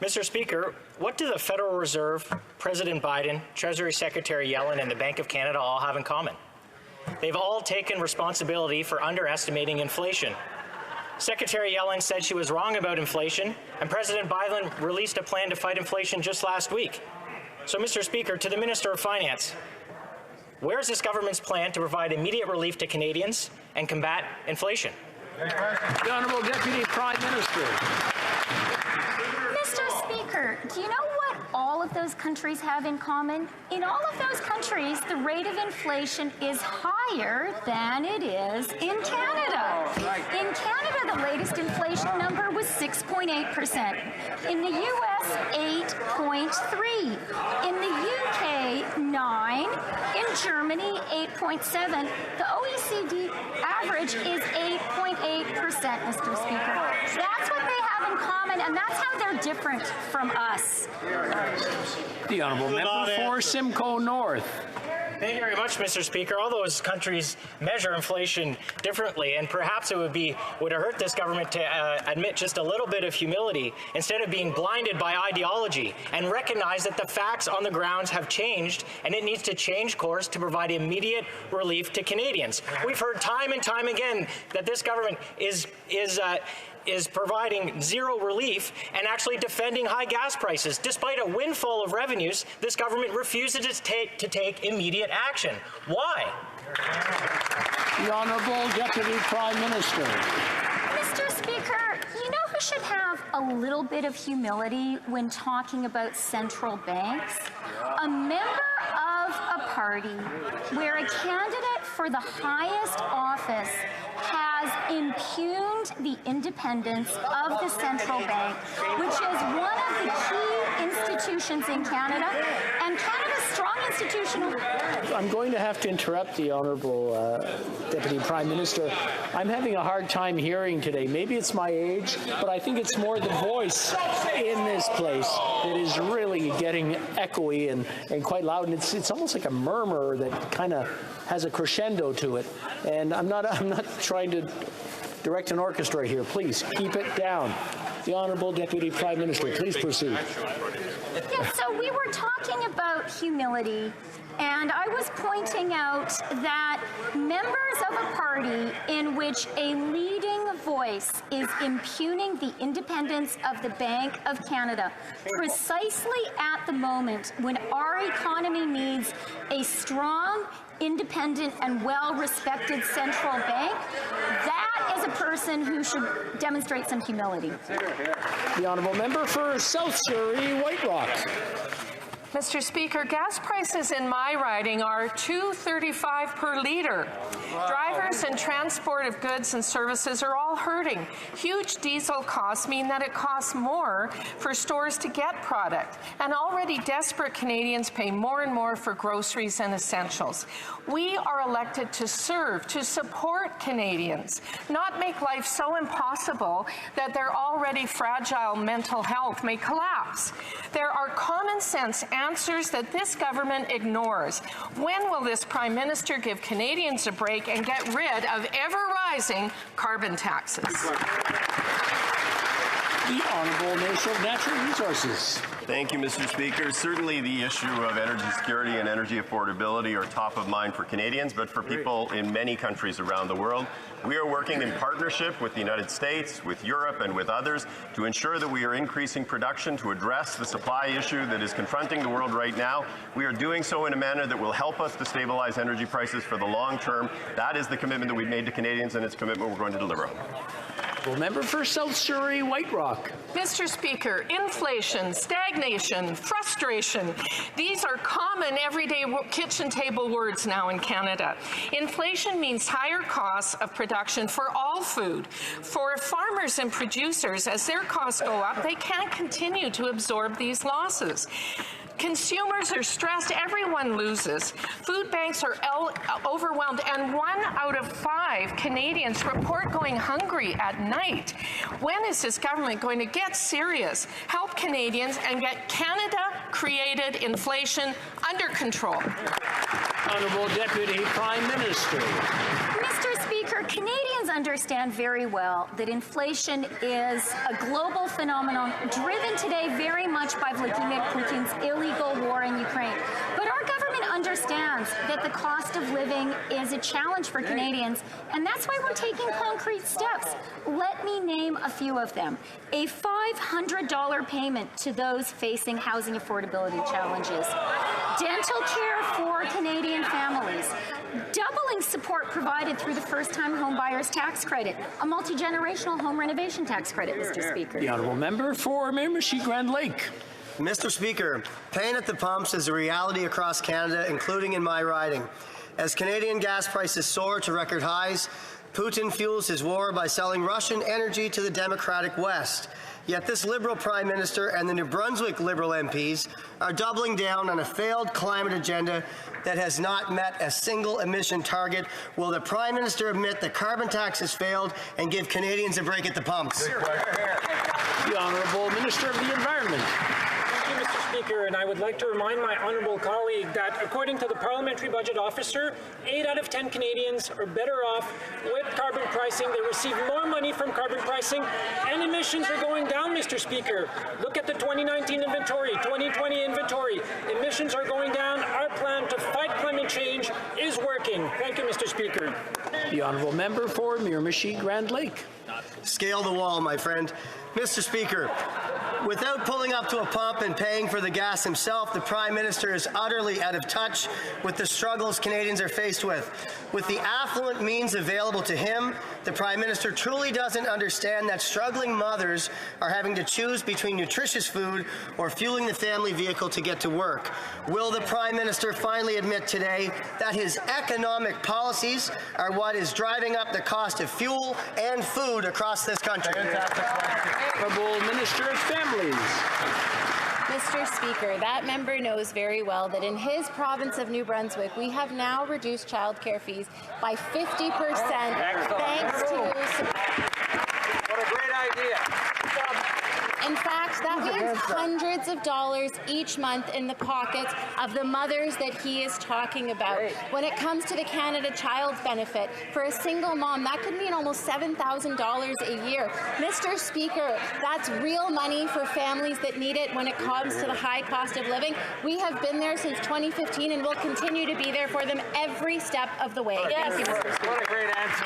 Mr. Speaker, what do the Federal Reserve, President Biden, Treasury Secretary Yellen, and the Bank of Canada all have in common? They've all taken responsibility for underestimating inflation. Secretary Yellen said she was wrong about inflation, and President Biden released a plan to fight inflation just last week. So, Mr. Speaker, to the Minister of Finance, where's this government's plan to provide immediate relief to Canadians and combat inflation? The Honourable Deputy Prime Minister. Mr. Speaker, do you know what all of those countries have in common? In all of those countries, the rate of inflation is higher than it is in Canada. In Canada, the latest inflation number was 6.8%. In the U.S., 8.3%. In the U.K., 9%. In Germany, 8.7%. The OECD average is 8.8%, Mr. Speaker. That's what they have in common, and that's how they're different from us. The Honourable Member for Simcoe North. Thank you very much, Mr. Speaker. All those countries measure inflation differently, and perhaps it would have hurt this government to admit just a little bit of humility instead of being blinded by ideology and recognize that the facts on the grounds have changed, and it needs to change course to provide immediate relief to Canadians. We've heard time and time again that this government is providing zero relief and actually defending high gas prices. Despite a windfall of revenues, this government refuses to take immediate action. Why? The Honourable Deputy Prime Minister. Mr. Speaker, you know who should have a little bit of humility when talking about central banks? A member of a party where a candidate for the highest office has impugned the independence of the central bank, which is one of the key institutions in Canada, and Canada's strong institutional... I'm going to have to interrupt the Honourable Deputy Prime Minister. I'm having a hard time hearing today. Maybe it's my age, but I think it's more the voice in this place that is really getting echoey and quite loud. And it's almost like a murmur that kind of has a crescendo to it. And I'm not trying to direct an orchestra here. Please keep it down. The Honourable Deputy Prime Minister, please proceed. Yeah, so we were talking about humility, and I was pointing out that members of a party in which a leading voice is impugning the independence of the Bank of Canada, precisely at the moment when our economy needs a strong, independent and well-respected central bank, that is a person who should demonstrate some humility. The Honourable Member for South Surrey, White Rock. Mr. Speaker, gas prices in my riding are $2.35 per litre. Drivers and transport of goods and services are all hurting. Huge diesel costs mean that it costs more for stores to get product, and already desperate Canadians pay more and more for groceries and essentials. We are elected to serve, to support Canadians, not make life so impossible that their already fragile mental health may collapse. There are common sense answers that this government ignores. When will this Prime Minister give Canadians a break and get rid of ever-rising carbon taxes? The Honourable Minister of Natural Resources. Thank you, Mr. Speaker. Certainly the issue of energy security and energy affordability are top of mind for Canadians, but for people in many countries around the world. We are working in partnership with the United States, with Europe, and with others to ensure that we are increasing production to address the supply issue that is confronting the world right now. We are doing so in a manner that will help us to stabilize energy prices for the long term. That is the commitment that we've made to Canadians, and it's a commitment we're going to deliver on. Member for South Surrey, White Rock. Mr. Speaker, inflation, stagnation, frustration, these are common everyday kitchen table words now in Canada. Inflation means higher costs of production for all food. For farmers and producers, as their costs go up, they can't continue to absorb these losses. Consumers are stressed, everyone loses. Food banks are overwhelmed, and 1 out of 5 Canadians report going hungry at night. When is this government going to get serious, help Canadians, and get Canada-created inflation under control? Honourable Deputy Prime Minister. Mr. Speaker, Canadians understand very well that inflation is a global phenomenon driven today very much by Vladimir Putin's illegal war in Ukraine. But our government understands that the cost of living is a challenge for Canadians, and that's why we're taking concrete steps. Let me name a few of them. A $500 payment to those facing housing affordability challenges. Dental care for Canadian families. Doubling support provided through the first-time home buyers tax credit. A multi-generational home renovation tax credit, Mr. Speaker. The honourable member for Miramichi Grand Lake. Mr. Speaker, pain at the pumps is a reality across Canada, including in my riding. As Canadian gas prices soar to record highs, Putin fuels his war by selling Russian energy to the Democratic West. Yet this Liberal Prime Minister and the New Brunswick Liberal MPs are doubling down on a failed climate agenda that has not met a single emission target. Will the Prime Minister admit the carbon tax has failed and give Canadians a break at the pumps? The Honourable Minister of the Environment. Thank you, Mr. Speaker, and I would like to remind my honourable colleague that according to the Parliamentary Budget Officer, 8 out of 10 Canadians are better off with carbon pricing. They receive more money from carbon pricing, and emissions are going down, Mr. Speaker. Look at the 2019 inventory, 2020 inventory. Emissions are going down. Our plan to fight climate change is working. Thank you, Mr. Speaker. The honourable member for Miramichi Grand Lake. Scale the wall, my friend. Mr. Speaker, without pulling up to a pump and paying for the gas himself, the Prime Minister is utterly out of touch with the struggles Canadians are faced with. With the affluent means available to him, the Prime Minister truly doesn't understand that struggling mothers are having to choose between nutritious food or fueling the family vehicle to get to work. Will the Prime Minister finally admit today that his economic policies are what is driving up the cost of fuel and food across this country? Honourable Minister of Families. Mr. Speaker, that member knows very well that in his province of New Brunswick, we have now reduced childcare fees by 50% thanks to... What a great idea. In fact, that means hundreds of dollars each month in the pockets of the mothers that he is talking about. When it comes to the Canada Child Benefit, for a single mom, that could mean almost $7,000 a year. Mr. Speaker, that's real money for families that need it when it comes to the high cost of living. We have been there since 2015 and will continue to be there for them every step of the way. Thank you, Mr. Speaker. What a great answer.